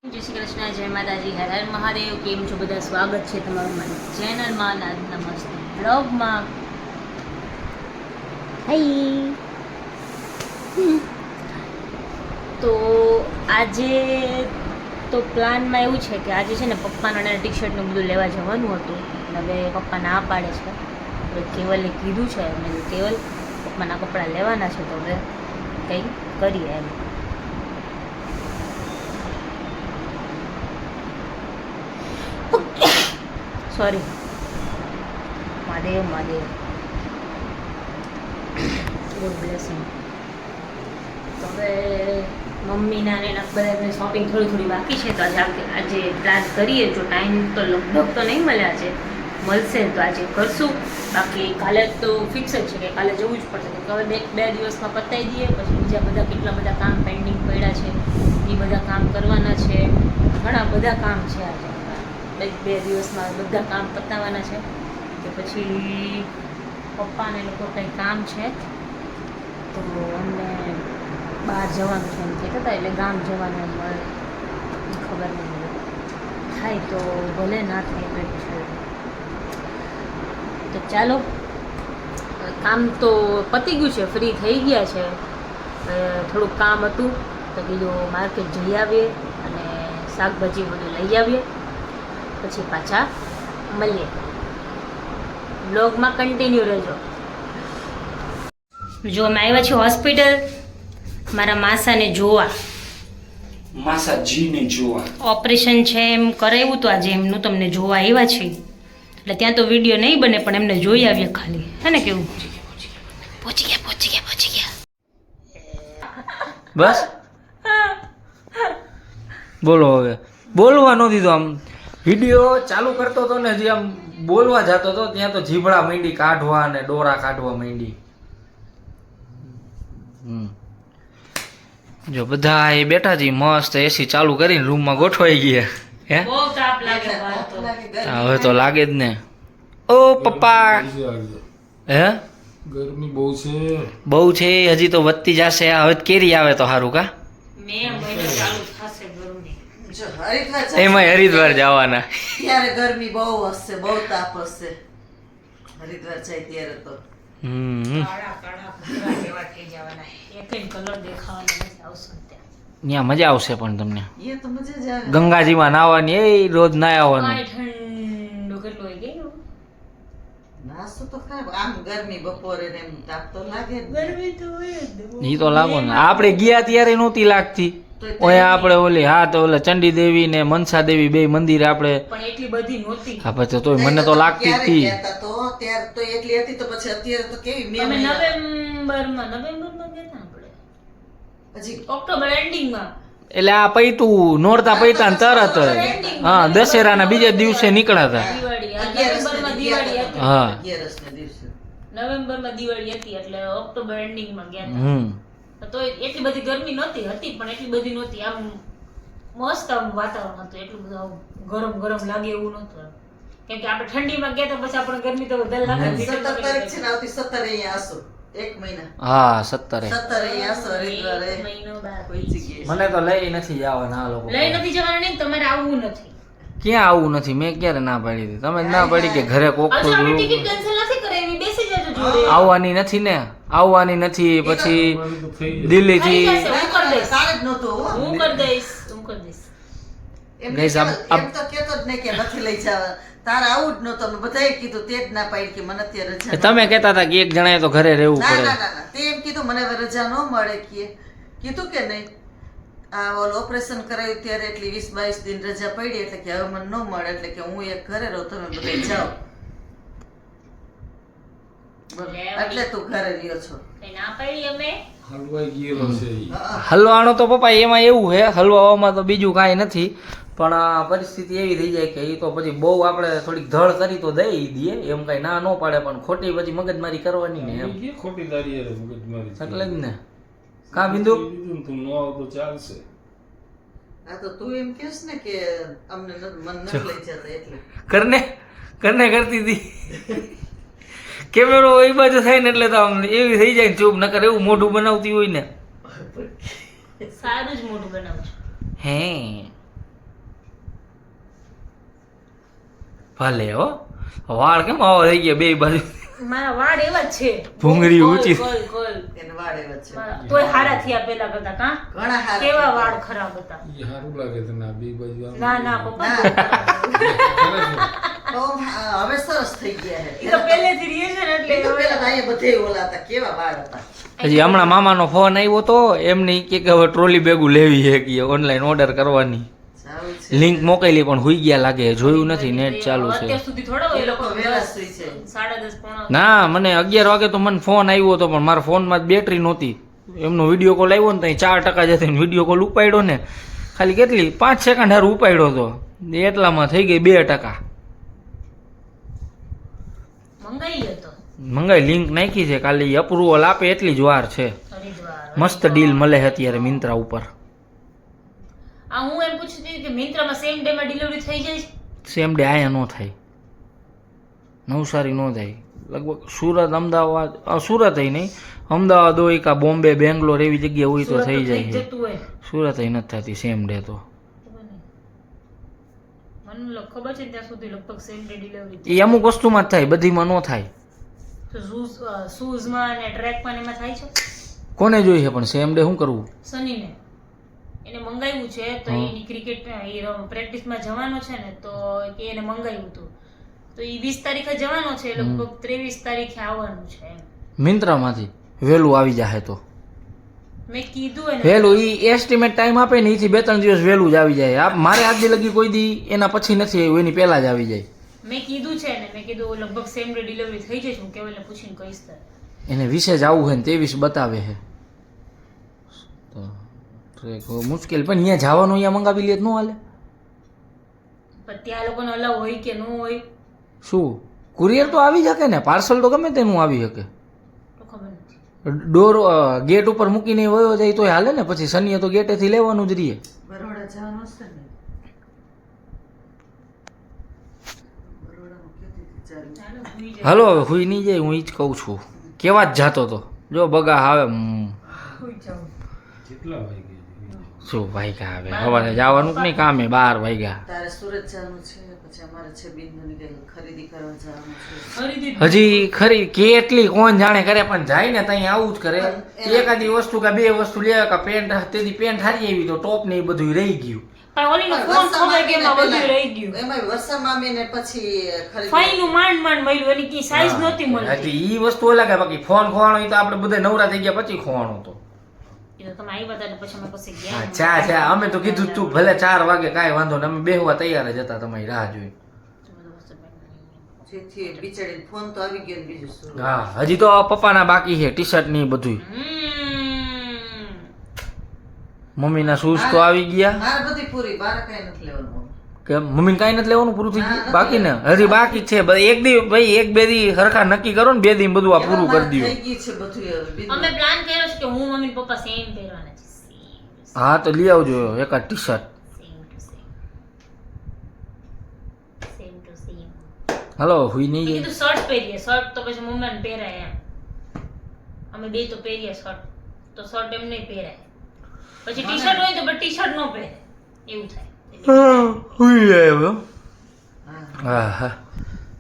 જય શ્રી કૃષ્ણ, જય માતાજી, હર હર મહાદેવ. કેમ છો બધા? સ્વાગત છે તમારું મારી ચેનલમાં, આજના મસ્ત બ્લોગમાં. તો આજે તો પ્લાનમાં એવું છે કે આજે છે ને પપ્પાના ટી શર્ટનું બધું લેવા જવાનું હતું. હવે પપ્પા ના પાડે છે. હવે કેવલે કીધું છે, મેં કેવલ પપ્પાના કપડાં લેવાના છે, તો હવે કંઈ કરીએ એમ. Sorry, Mahadev Mahadev, good blessing. તો હવે મમ્મીના ને એના બધા શોપિંગ થોડી બાકી છે, તો આજે પ્લાન કરીએ. જો ટાઈમ તો લગભગ તો નહીં મળે, આજે મળશે તો આજે કરશું. બાકી કાલે તો ફિક્સ જ છે કે કાલે જવું જ પડશે, કે હવે બે દિવસમાં પતાવી દઈએ. પછી બીજા બધા કેટલા બધા કામ પેન્ડિંગ પડ્યા છે, એ બધા કામ કરવાના છે. ઘણા બધા કામ છે આજે, બે દિવસમાં બધા કામ પતાવવાના છે. કે પછી પપ્પાને લોકો કંઈ કામ છે, તો અમને બહાર જવાનું છે એમ કહેતા હતા, એટલે ગામ જવાનું મળે. ખબર નહીં થાય તો ભલે, ના થાય તો છે. તો ચાલો, કામ તો પતી ગયું છે, ફ્રી થઈ ગયા છે. થોડુંક કામ હતું તો કીધું માર્કેટ જઈ આવીએ અને શાકભાજી બધું લઈ આવીએ, પછી પાછા મળીએ. બ્લોગમાં કન્ટિન્યુ રહેજો. જો અમે આવ્યા છીએ હોસ્પિટલ મારા માસાને જોવા. માસાજીને જોવા ઓપરેશન છે એમ કરાવ્યું તો આજે એમનું તમને જોવા આવ્યા છે. એટલે ત્યાં તો વિડીયો નહીં બને, પણ એમને જોઈ આવીએ ખાલી, હે ને? કેવું? પહોંચી ગયા. બસ બોલો. હવે બોલવા ન દીધો. આમ વિડીયો ચાલુ કરતો હતો ને, જે આમ બોલવા જતો હતો ત્યાં તો જીભડા માંડી કાઢવા અને ડોરા કાઢવા માંડી. જો બધા એ બેઠા છે મસ્ત એસી ચાલુ કરીને રૂમમાં ગોઠવાઈ ગયા. હે, બહુ તાપ લાગે બહાર તો. હવે તો લાગે જ ને. ઓ પપ્પા, હે ગરમી બહુ છે. હજી તો વધતી જશે. હવે કેરી આવે તો સારું. કા મે મહિનો ચાલુ થશે ગરમી. એમાં હરિદ્વાર જવાના. ત્યારે ગરમી બહુ હશે, બહુ તાપ હશે. હરિદ્વાર જાય ત્યારે તો કાળા ભૂરા જેવા થઈ જવાના. એક કલર દેખાવાનો મજા આવશે ત્યાં. ત્યાં મજા આવશે પણ તમને. એ તો મજા જ આવે. ગંગાજીમાં નાવાની, એ રોજ નાય આવવાનું. ઠંડુ કેટલું હોય ગયું. નાસ્તો તો ખરાબ. આમ ગરમી બપોરે ને એમ તાપ તો લાગે જ ને. ગરમી તો હોય જ. ઈ તો લાગો ને. આપણે ગયા ત્યારે નહોતી લાગતી. ઓય આપણે ઓલી તો ઓલે ચંડી દેવી ને મનસા દેવી બે મંદિર આપણે. પણ એટલી બધી નહોતી. હા પછી તોય મને તો લાગતી ક્યારે હતી. ગયા તા તો ત્યારે તો એટલી હતી, તો પછી અત્યારે તો કેવી મે અમે મહિના. નવેમ્બરમાં ગયા હતા આપણે. હજી ઓક્ટોબર એન્ડિંગમાં. એટલે આ પૈતું નોરતા પૈતા ને તરત હા દશેરાના બીજા દિવસે નીકળ્યા હતા. દિવાળી આ નવેમ્બરમાં અગિયારસ ને દિવાળી હતી. હા. અગિયારસ ને દિવસે નવેમ્બરમાં દિવાળી હતી, એટલે ઓક્ટોબર એન્ડિંગમાં ગયા હતા. તો એટલી બધી ગરમી નહોતી, હતી પણ એટલી બધી નહોતી. આમ મસ્ત આમ વાતાવરણ હતું, એટલું બધું આમ ગરમ લાગે એવું નહોતું. કેમ કે આપણે ઠંડીમાં ગયા તો પછી આપણે ગરમી તો વધારે લાગે. 17 તારીખ છે ને, આવતી 17 અહીંયા આસો. એક મહિના હા 17 અહીંયા આસો હરિદ્વાર. એક મહિનો બાદ. કોઈ જગ્યાએ મને તો લઈ નથી જવાના આ લોકો. લઈ નથી જવાના નહીં, તમારે આવવું નથી. ક્યાં આવું નથી? મેં ક્યારે ના પાડી હતી? તમે જ ના પાડી કે ઘરે કોક હજુ આપણે ટિકિટ કેન્સલ નથી કરાવી, બેસી જજો જોડે. આવવાની નથી ને, આવવાની નથી. પછી દિલ્હીથી થઈ જશે, હું કરી દઈશ. તારે જ નહોતું હો. હું કરી દઈશ. એમ Guys, તો કેતો જ નહીં કે નથી લઈ જવા. તારે આવું જ નહોતું. અમે બધાએ કીધું, તે જ ના પાડી કે મને અત્યારે રજા ન તમે કહેતા હતા કે એક જણાએ તો ઘરે રહેવું ના પડે. ના ના ના. તે એમ કીધું મને હવે રજા ન મળે. કીધું કે નહીં. આ ઓલ ઓપરેશન કરાયું ત્યારે એટલી 20-22 દિન રજા પડી, એટલે કે હવે મને ન મળે, એટલે કે હું એક ઘરે રહું, તમે બધા જાઓ. એટલે તું ઘરે રહ્યો છો. કઈ ના પાડી અમે. હલવાઈ ગયેલો છે ઈ. હલવાનો તો પપ્પા એમાં એવું છે, હલવામાં તો બીજું કાંઈ નથી. પણ આ પરિસ્થિતિ એવી થઈ જાય કે એ તો પછી બહુ આપણે થોડીક ધડ કરી તો દઈ દઈએ, એમ કાંઈ ના ન પાડે. પણ ખોટી પછી મગજમારી કરવાની ને એમ. ઈ ખોટી દારી યાર મગજમારી છે. એટલે જ ને. કા બિંદુ? કીધું ને તું ન આવ તો ચાલશે. આ તો તું એમ કહેશ ને કે અમને મન ન લઈ જતા એટલે. કરને કરતી હતી. કેમેરો એ બાજુ થાય ને એટલે તો આમ એવી થઈ જાય ચૂપ. નકર એવું મોઢું બનાવતી હોય ને. સારું જ મોઢું બનાવું છું. હે ભલે હો વાળ કેમ આવા થઈ ગયા બે બાજુ મારા વાળ એવા જ છે ભૂંગળી ઊંચી. ગોલ. એને વાળ એવા જ છે તોય હારા થયા પેલા કરતા કા ઘણા હારા કેવા થયા. વાળ ખરાબ હતા ઈ સારું લાગે તને આ બે બાજુ આમ? ના ના પપ્પા તો હવે સરસ થઈ ગયા ઈ છે તો પહેલેથી રીએ છે ને એટલે એ તો હવે પેલા તો અહીંયા બધે ઓલા હતા કેવા વાળ હતા હજી હમણાં મામાનો ફોન આવ્યો તો એમને ઈ કે હવે ટ્રોલી બેગું લેવી છે કે ઓનલાઈન ઓર્ડર કરવાની સારું છે લિંક મોકલી પણ હુઈ ગયા લાગે જોયું નથી નેટ ચાલુ છે અત્યાર સુધી થોડા હોય એ લોકો વહેલા સુઈ છે 10:30 પોણા ના મને 11 વાગે તો મને ફોન આવ્યો હતો પણ મારા ફોનમાં બેટરી નહોતી એમનો વિડીયો કોલ આવ્યો ને ત્યાં 4% જતી વિડીયો કોલ ઉપાડ્યો ને ખાલી કેટલી 5 સેકન્ડ હાર ઉપાડ્યો હતો એટલામાં થઈ ગઈ 2%. મંગાઈ હતો મંગાઈ લિંક નાખી છે ખાલી અપ્રુવલ આપે એટલી જ વાર છે હરિદ્વાર મસ્ત ડીલ મળે છે અત્યારે મિંત્રા ઉપર આ હું એમ પૂછતી હતી કે મિંત્રામાં સેમ ડે માં ડિલિવરી થઈ જાય છે સેમ ડે આયા ન થાય નવસારી ન થાય લગભગ સુરત અમદાવાદ સુરત નહીં અમદાવાદ હોય કાં બોમ્બે બેંગ્લોર એવી જગ્યા હોય તો સુરત થઈ થઈ જાય છે જતું હોય સુરત નથી થતી સેમ ડે તો ખબર નહીં. મને ખબર છે ને ત્યાં સુધી લગભગ સેમ ડે ડિલિવરી એ અમુક વસ્તુમાં જ થાય બધીમાં ન થાય તો શૂઝમાં અને ટ્રેકમાં ને એમાં થાય છે કોને જોઈએ છે પણ સેમ ડે શું કરવું સનીને એને મંગાવ્યું છે તો એની ક્રિકેટ પ્રેક્ટિસમાં જવાનો છે ને તો કે એને મંગાવ્યું હતું તો એ 20 તારીખે જવાનો છે લગભગ 23 તારીખે આવવાનું છે એમ મિંત્રામાંથી વહેલું આવી જાય તો મેં કીધું એને વહેલું એ એસ્ટિમેટ ટાઈમ આપે ને એથી 2-3 દિવસ વહેલું જ આવી જાય મારે આજ દી લગી કોઈ દી એના પછી નથી આવ્યું એની પહેલા જ આવી જાય મેં કીધું છે ને મેં કીધું લગભગ સેમ ડે ડિલિવરી થઈ જશે હું કેવલને પૂછીને કહીશ તારે એને વિશે જ આવું છે ને 23 બતાવે છે તો ટ્રેક મુશ્કેલ પણ અહીંયા જવાનું અહીંયા મંગાવી લે તો ન હાલે પણ ત્યાં લોકોને અલાવ હોય કે ન હોય શું કુરિયર તો આવી શકે ને પાર્સલ તો ગમે તેનું આવી શકે તો ખબર નથી ડોર ગેટ ઉપર મૂકીને વયો જાય તોય હાલે ને પછી શનિએ તો ગેટેથી લેવાનું જ રહીએ બરોડા જવાનું હશે ને બરોડામાં કેતી હતી ચાલુ ચાલો ભૂલી જાય હાલો હવે હુઈ નહીં જાય હું ઈ જ કહું છું કેવા જ જાતો તો જો બગા આવે ભૂલી જાઉં કેટલા વાગે શું વાગ્યા આવે સવારે જવાનું કે નહીં કામે 12 વાગ્યા તારે સુરત જવાનું છે પછી અમારે છે બિંદુની કઈ ખરીદી કરવા જવાનું છે ખરીદી હજી ખરી કેટલી કોણ જાણે કરે પણ જાય ને ત્યાં આવું જ કરે એકાદી વસ્તુ કે બે વસ્તુ લે કે પેન્ટ તેથી પેન્ટ હારી આવી તો ટોપ ને એ બધું રહી ગયું પણ ઓલીનો ફોન ખબર કે એમાં બધું રહી ગયું એમાં વર્ષા મામી ને પછી ખરીદી ફાઈનું માંડ માંડ મળ્યું એની કી સાઈઝ નહોતી મળતી હજી ઈ વસ્તુ અલગ બાકી ફોન ખોવાનો તો આપણે બધા નવરા થઈ ગયા પછી ખોવાનો તો એ તો તમે આવ્યા હતા ને પછી અમે પછી હા, ગયા ચા અમે તો કીધું તું ભલે 4 વાગે કાંઈ વાંધો ને અમે બેહવા તૈયાર જ હતા તમારી રાહ જોઈ જેથી બિચારી ફોન તો આવી ગયો ને બીજું શું હા હજી તો પપ્પાના બાકી છે ટી શર્ટ ની બધું મમ્મીના શૂઝ તો આવી ગયા મારે બધી પૂરી બાર કઈ નથી લેવાનું કે મમ્મીને કાંઈ નથી લેવાનું પૂરું થઈ ગયું બાકી ને હજી બાકી જ છે એક દી ભાઈ એક બે દી હરખા નક્કી કરો ને 2 દી બધું આ પૂરું કરી દો થઈ ગઈ છે બધું હવે બીજું. અમે પ્લાન કર્યો છે કે હું મમ્મી ને પપ્પા સેમ પહેરવાના છે સેમ હા તો લઈ આવજો એકાદ T shirt same to same હાલો હુઈ નહીં મેં જાય કીધું શર્ટ પહેરીએ શર્ટ તો પછી મમ્મીને પહેરાય એમ અમે બે તો પહેરીએ શર્ટ તો શર્ટ એમ નહીં પહેરાય પછી ટી શર્ટ હોય તો પણ ટી શર્ટ ન પહેરે એવું થાય હુઈ જાય હવે હા. હા હા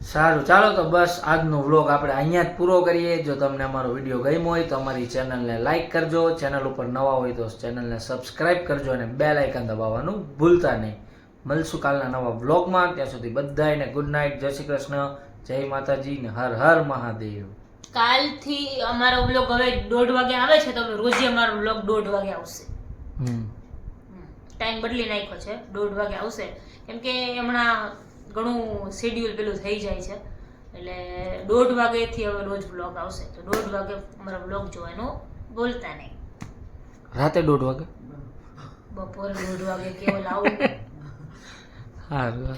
સારું ચાલો તો બસ આજનો વ્લોગ આપણે અહીંયા જ પૂરો કરીએ જો તમને અમારો વિડીયો ગમ્યો હોય તો અમારી ચેનલને લાઈક કરજો ચેનલ ઉપર નવા હોય તો ચેનલને સબસ્ક્રાઈબ કરજો અને બેલ આઇકન દબાવવાનું ભૂલતા નહીં મળશું કાલના નવા વ્લોગમાં ત્યાં સુધી બધાને ગુડ નાઇટ જય શ્રી કૃષ્ણ જય માતાજી ને હર હર મહાદેવ કાલથી અમારો વ્લોગ હવે 1:30 વાગે આવે છે તો હવે રોજે અમારો વ્લોગ 1:30 વાગે આવશે ટાઈમ બદલી નાખ્યો છે 1:30 વાગે આવશે કેમ કે હમણાં ઘણું શેડ્યુલ પેલું થઈ જાય છે એટલે 1:30 વાગેથી હવે રોજ વ્લોગ આવશે તો 1:30 વાગે અમારા વ્લોગ જોવાનું ભૂલતા નહીં રાતે 1:30 વાગે બપોરે 1:30 વાગે કેવલ આવું સારું